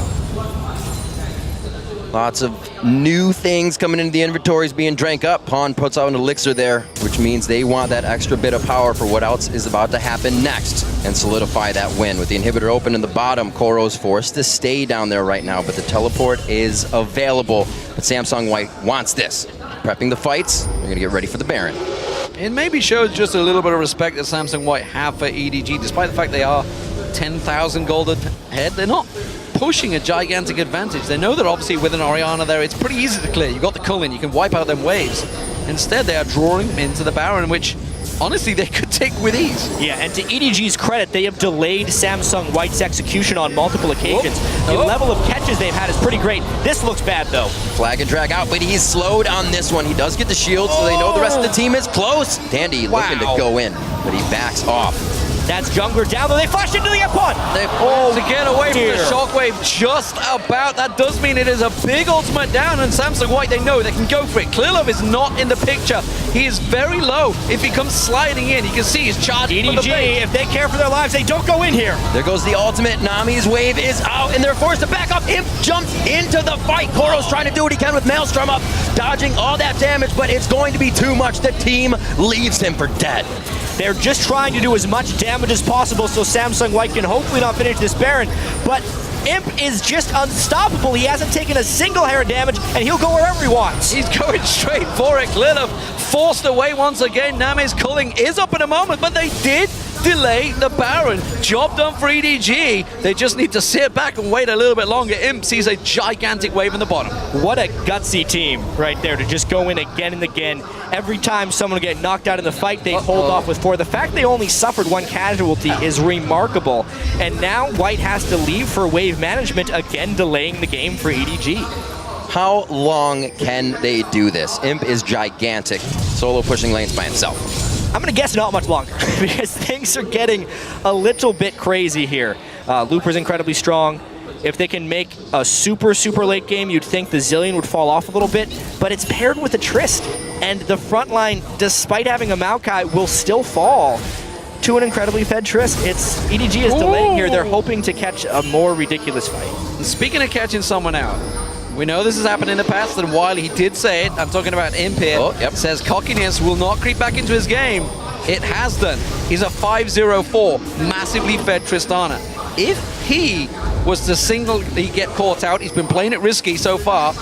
Lots of new things coming into the inventories being drank up. Pawn puts out an elixir there, which means they want that extra bit of power for what else is about to happen next and solidify that win. With the inhibitor open in the bottom, Koro's forced to stay down there right now, but the teleport is available. But Samsung White wants this. Prepping the fights, they're gonna get ready for the Baron. It maybe shows just a little bit of respect that Samsung White have for EDG, despite the fact they are 10,000 gold ahead. They're not pushing a gigantic advantage. They know that obviously with an Orianna there, it's pretty easy to clear. You've got the Cullen, you can wipe out them waves. Instead, they are drawing into the Baron, which honestly they could take with ease. Yeah, and to EDG's credit, they have delayed Samsung White's execution on multiple occasions. The level of catches they've had is pretty great. This looks bad, though. Flag and drag out, but he's slowed on this one. He does get the shield, so they know the rest of the team is close. Dandy looking to go in, but he backs off. That's Jungler down, though. They flashed into the F1. They to get away from the shockwave just about. That does mean it is a big ultimate down, and Samsung White, they know they can go for it. Klilov is not in the picture. He is very low. If he comes sliding in, you can see he's charging for the bait. If they care for their lives, they don't go in here. There goes the ultimate. Nami's wave is out, and they're forced to back up. Imp jumps into the fight. Koro's trying to do what he can with Maelstrom up, dodging all that damage, but it's going to be too much. The team leaves him for dead. They're just trying to do as much damage as possible so Samsung White can hopefully not finish this Baron, but Imp is just unstoppable. He hasn't taken a single hair of damage, and he'll go wherever he wants. He's going straight for it. Klilov forced away once again. Name's culling is up in a moment, but they did delay the Baron. Job done for EDG. They just need to sit back and wait a little bit longer. Imp sees a gigantic wave in the bottom. What a gutsy team right there to just go in again and again. Every time someone would get knocked out in the fight, they hold off with 4. The fact they only suffered 1 casualty is remarkable. And now White has to leave for wave management, again delaying the game for EDG. How long can they do this? Imp is gigantic, solo pushing lanes by himself. I'm going to guess not much longer because things are getting a little bit crazy here. Looper's incredibly strong. If they can make a super late game, you'd think the Zillion would fall off a little bit, but it's paired with a Trist. And the front line, despite having a Maokai, will still fall to an incredibly fed Trist. EDG is delaying here. They're hoping to catch a more ridiculous fight. Speaking of catching someone out, we know this has happened in the past, and while he did say it, I'm talking about Imp here, says cockiness will not creep back into his game. It has done. He's a 5-0-4, massively fed Tristana. If he was to singly get caught out, he's been playing it risky so far,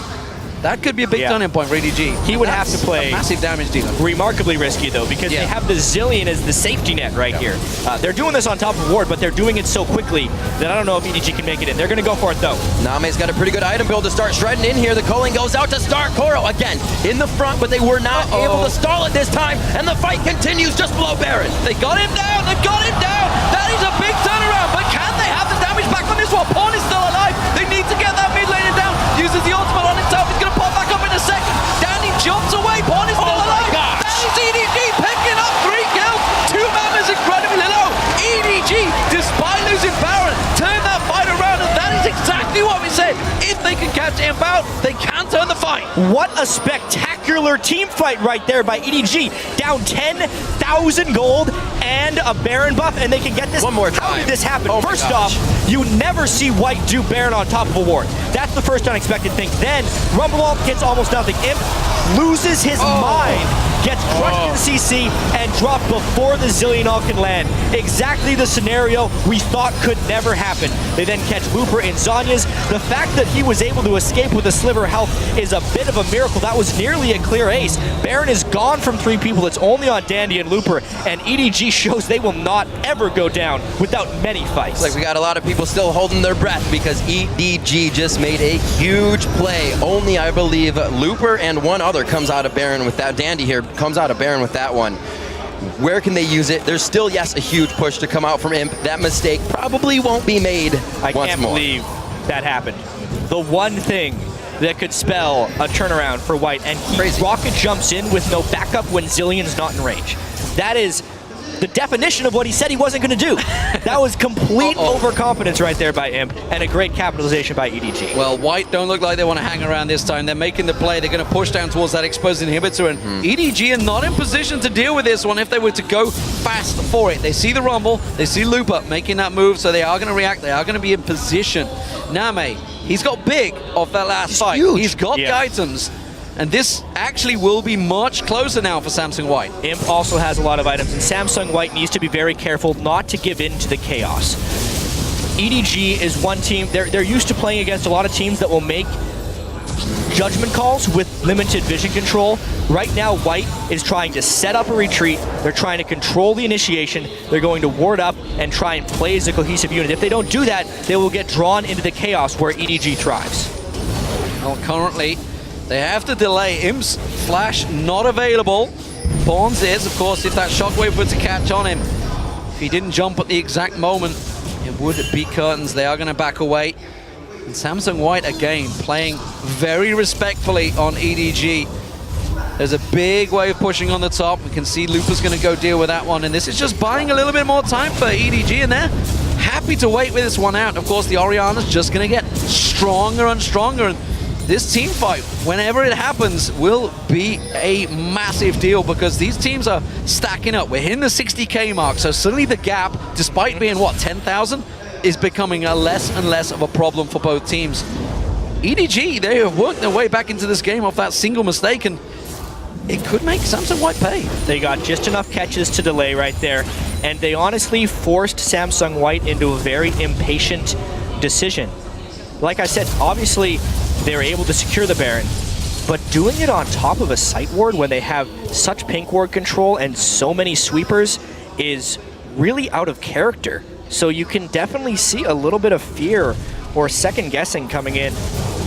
That could be a big turning point for EDG. He would have to play a massive damage dealer. Remarkably risky, though, because they have the Zillion as the safety net right here. They're doing this on top of Ward, but they're doing it so quickly that I don't know if EDG can make it in. They're going to go for it, though. Name's got a pretty good item build to start shredding in here. The culling goes out to start. Koro, again, in the front, but they were not able to stall it this time, and the fight continues just below Baron. They got him down! They've got him down! That is a big turnaround, but can they have the damage back on this one? Pawn is still alive. They need to get that mid laner down. Uses the ultimate on himself. He's going to pop back up in a second. Danny jumps away. Pawn is still alive. That is EDG picking up 3 kills. 2 man is incredibly low. EDG, despite losing Baron, turned that fight around, and that is exactly what we said. If they can catch him out, they can turn the fight. What a spectacular team fight right there by EDG. Down 10,000 gold and a Baron buff, and they can get this. One more time. How did this happen? Oh First off, you never see White do Baron on top of a ward. That's the first unexpected thing. Then, Rumble gets almost nothing. Imp loses his mind, gets crushed in CC, and dropped before the Zillion can land. Exactly the scenario we thought could never happen. They then catch Looper in Zhonya's. The fact that he was able to escape with a sliver of health is a bit of a miracle. That was nearly a clear ace. Baron is gone from 3 people. It's only on Dandy and Looper, and EDG shows they will not ever go down without many fights. Like we got a lot of people still holding their breath because EDG just made a huge play. Only, I believe, Looper and one other comes out of Baron with that. Dandy here comes out of Baron with that one. Where can they use it? There's still, yes, a huge push to come out from Imp. That mistake probably won't be made I once can't more. believe that happened. The one thing that could spell a turnaround for White, and he rocket jumps in with no backup when Zillion's not in range. That is the definition of what he said he wasn't going to do. That was complete overconfidence right there by Imp, and a great capitalization by EDG. Well, White don't look like they want to hang around this time. They're making the play. They're going to push down towards that exposed inhibitor, and EDG are not in position to deal with this one if they were to go fast for it. They see the Rumble, they see Looper making that move, so they are going to react. They are going to be in position. Name, he's got big off that last fight. Huge. He's got the items. And this actually will be much closer now for Samsung White. Imp also has a lot of items, and Samsung White needs to be very careful not to give in to the chaos. EDG is one team, they're used to playing against a lot of teams that will make judgment calls with limited vision control. Right now, White is trying to set up a retreat. They're trying to control the initiation. They're going to ward up and try and play as a cohesive unit. If they don't do that, they will get drawn into the chaos where EDG thrives. Well, currently, they have to delay. Imp's flash not available. Pawns is, of course, if that shockwave were to catch on him. If he didn't jump at the exact moment, it would be curtains. They are going to back away. And Samsung White, again, playing very respectfully on EDG. There's a big wave pushing on the top. We can see Looper's going to go deal with that one. And this is just buying a little bit more time for EDG, and they're happy to wait with this one out. Of course, the Orianna's just going to get stronger and stronger. And this team fight, whenever it happens, will be a massive deal because these teams are stacking up. We're hitting the 60K mark, so suddenly the gap, despite being, what, 10,000, is becoming a less and less of a problem for both teams. EDG, they have worked their way back into this game off that single mistake, and it could make Samsung White pay. They got just enough catches to delay right there, and they honestly forced Samsung White into a very impatient decision. Like I said, obviously, they were able to secure the Baron, but doing it on top of a site ward when they have such pink ward control and so many sweepers is really out of character. So you can definitely see a little bit of fear or second guessing coming in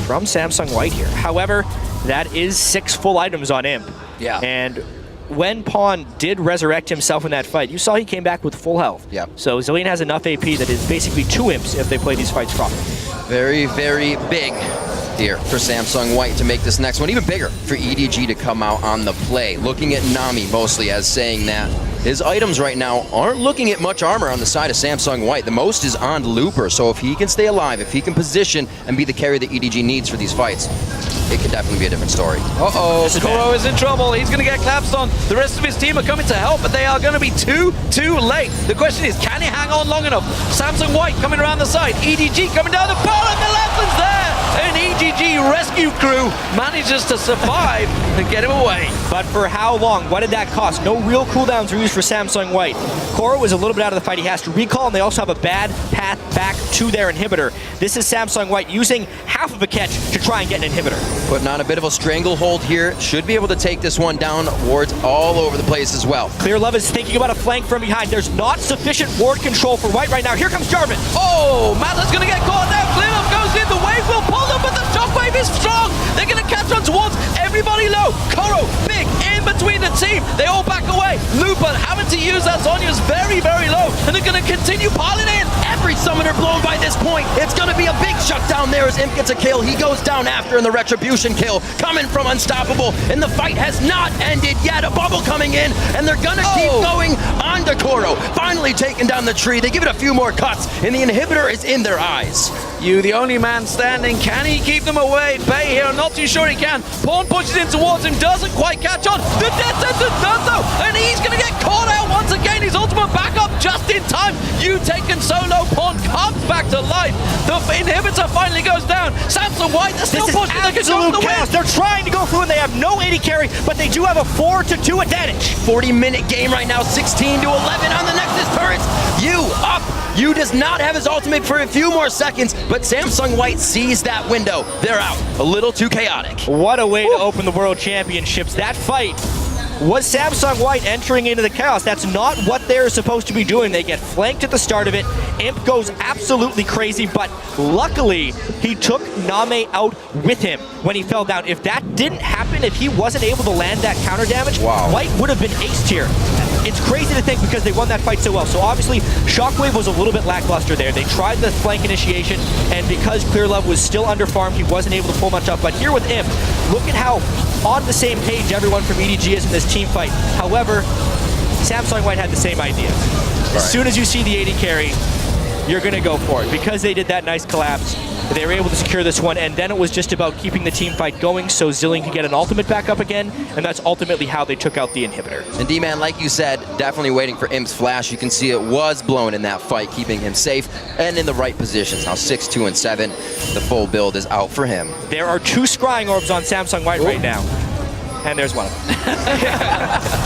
from Samsung White here. However, that is 6 full items on Imp. Yeah. And when Pawn did resurrect himself in that fight, you saw he came back with full health. Yeah. So Zillion has enough AP that is basically 2 Imps if they play these fights properly. Very, very big here for Samsung White to make this next one. Even bigger for EDG to come out on the play. Looking at Nami mostly as saying that his items right now aren't looking at much armor on the side of Samsung White. The most is on Looper, so if he can stay alive, if he can position and be the carry that EDG needs for these fights, it could definitely be a different story. Koro is in trouble. He's going to get collapsed on. The rest of his team are coming to help, but they are going to be too late. The question is, can he hang on long enough? Samsung White coming around the side. EDG coming down the pole, and the left one's there. And EDG rescue crew manages to survive and get him away. But for how long? What did that cost? No real cooldowns were used for Samsung White. Koro was a little bit out of the fight. He has to recall, and they also have a bad path back to their inhibitor. This is Samsung White using half of a catch to try and get an inhibitor. Putting on a bit of a stranglehold here. Should be able to take this one down. Wards all over the place as well. Clear Love is thinking about a flank from behind. There's not sufficient ward control for White right now. Here comes Jarvan. Oh, Matla's going to get caught now. Cleanup goes in. The wave will pull them, but the shockwave is strong. They're going to catch on towards everybody low. Koro, big, in between the team. They all back away. Looper having to use that. Zonya's very, very low, and they're going to continue piling in. Every summoner blown by this point. It's going to be a big shutdown there as Imp gets a kill. He goes down after in the Retribution kill. Coming from Unstoppable, and the fight has not ended yet. A bubble coming in, and they're going to keep going on to Koro. Finally taking down the tree. They give it a few more cuts, and the inhibitor is in their eyes. You, the only man standing. Can he keep them away? Bay here, I'm not too sure he can. Pawn pushes in towards him, doesn't quite catch on. The death sentence does though, and he's going to get caught out once again. His ultimate backup just in time. You taken solo. Pawn comes back to life. The inhibitor finally goes down. Samsung White, they're still pushing. They can go for the win. They're trying to go through, and they have no AD carry, but they do have a 4-2 advantage. 40-minute game right now, 16-11 on the Nexus turrets. You up. You does not have his ultimate for a few more seconds, but Samsung White sees that window. They're out. A little too chaotic. What a way to open the World Championships. That fight was Samsung White entering into the chaos. That's not what they're supposed to be doing. They get flanked at the start of it. Imp goes absolutely crazy, but luckily he took Name out with him when he fell down. If that didn't happen, if he wasn't able to land that counter damage, White would have been aced here. It's crazy to think because they won that fight so well. So obviously, Shockwave was a little bit lackluster there. They tried the flank initiation, and because Clear Love was still underfarmed, he wasn't able to pull much up. But here with Imp, look at how on the same page everyone from EDG is in this team fight. However, Samsung White had the same idea. As soon as you see the AD carry, you're going to go for it. Because they did that nice collapse, they were able to secure this one, and then it was just about keeping the team fight going so Zillion could get an ultimate back up again, and that's ultimately how they took out the inhibitor. And D-Man, like you said, definitely waiting for Imp's flash. You can see it was blown in that fight, keeping him safe and in the right positions. Now 6, 2, and 7, the full build is out for him. There are 2 scrying orbs on Samsung White right now. And there's one of them.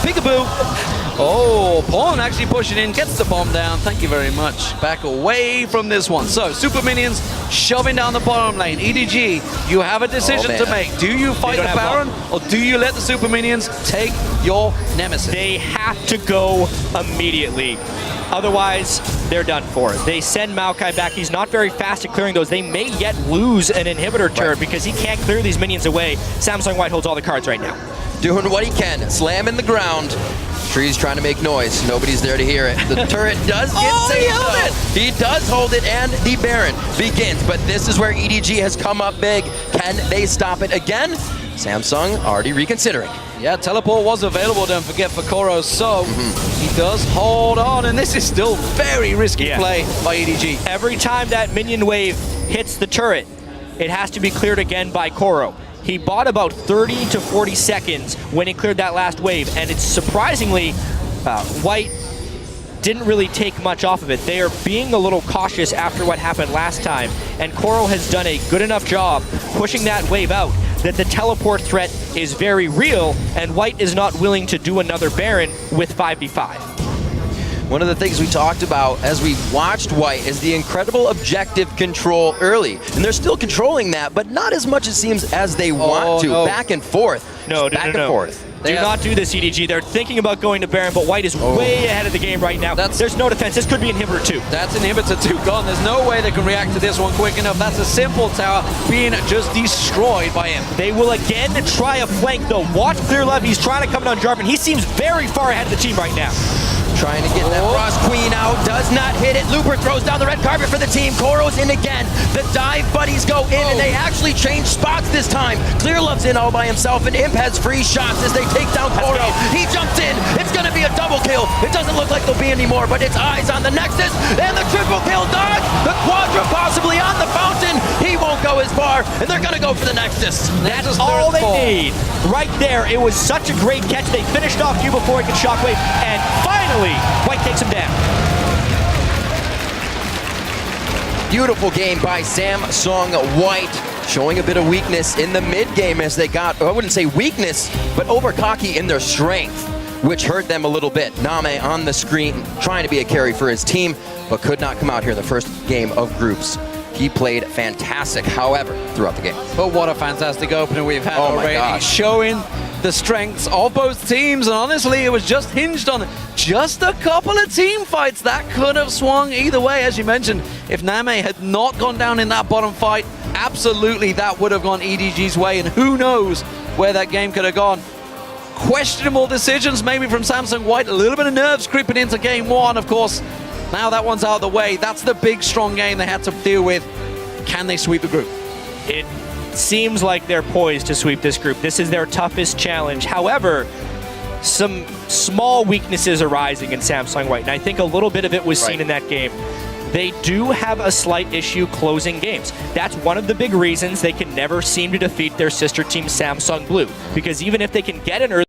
Peekaboo. Oh, Pawn actually pushing in, gets the bomb down. Thank you very much. Back away from this one. So, Super Minions shoving down the bottom lane. EDG, you have a decision to make. Do you fight the Baron, or do you let the Super Minions take your nemesis? They have to go immediately. Otherwise, they're done for. They send Maokai back. He's not very fast at clearing those. They may yet lose an inhibitor turret because he can't clear these minions away. Samsung White holds all the cards right now. Doing what he can, slamming the ground. Tree's trying to make noise. Nobody's there to hear it. The turret does get saved, though. He does hold it, and the Baron begins. But this is where EDG has come up big. Can they stop it again? Samsung already reconsidering. Yeah, teleport was available, don't forget, for Koro, so he does hold on, and this is still very risky play by EDG. Every time that minion wave hits the turret, it has to be cleared again by Koro. He bought about 30 to 40 seconds when he cleared that last wave, and it's surprisingly, White didn't really take much off of it. They are being a little cautious after what happened last time, and Koro has done a good enough job pushing that wave out that the teleport threat is very real, and White is not willing to do another Baron with 5v5. One of the things we talked about as we watched White is the incredible objective control early. And they're still controlling that, but not as much, it seems, as they want to. Back and forth. Back and forth. Do not do this, EDG. They're thinking about going to Baron, but White is way ahead of the game right now. There's no defense. This could be Inhibitor 2. That's Inhibitor 2 gone. There's no way they can react to this one quick enough. That's a simple tower being just destroyed by him. They will again try a flank, though. Watch Clear Love. He's trying to come in on Jarvan. He seems very far ahead of the team right now. Trying to get that Frost Queen out, does not hit it. Looper throws down the red carpet for the team. Koro's in again. The dive buddies go in, and they actually change spots this time. Clear Love's in all by himself, and Imp has free shots as they take down Koro. He jumps in. It's going to be a double kill. It doesn't look like there'll be any more, but it's eyes on the Nexus, and the triple kill dodge. The Quadra possibly on the fountain. He won't go as far, and they're going to go for the Nexus. That's all they need. Right there. It was such a great catch. They finished off you before he could shockwave, and finally, White takes him down. Beautiful game by Samsung White, showing a bit of weakness in the mid game as they got, I wouldn't say weakness, but over cocky in their strength, which hurt them a little bit. Name on the screen, trying to be a carry for his team, but could not come out here in the first game of groups. He played fantastic, however, throughout the game. But what a fantastic opener we've had already, showing the strengths of both teams, and honestly, it was just hinged on just a couple of team fights that could have swung either way. As you mentioned, if Name had not gone down in that bottom fight, absolutely that would have gone EDG's way, and who knows where that game could have gone. Questionable decisions maybe from Samsung White, a little bit of nerves creeping into game one, of course. Now that one's out of the way. That's the big, strong game they had to deal with. Can they sweep the group? It seems like they're poised to sweep this group. This is their toughest challenge. However, some small weaknesses are rising in Samsung White, and I think a little bit of it was seen in that game. They do have a slight issue closing games. That's one of the big reasons they can never seem to defeat their sister team Samsung Blue, because even if they can get an early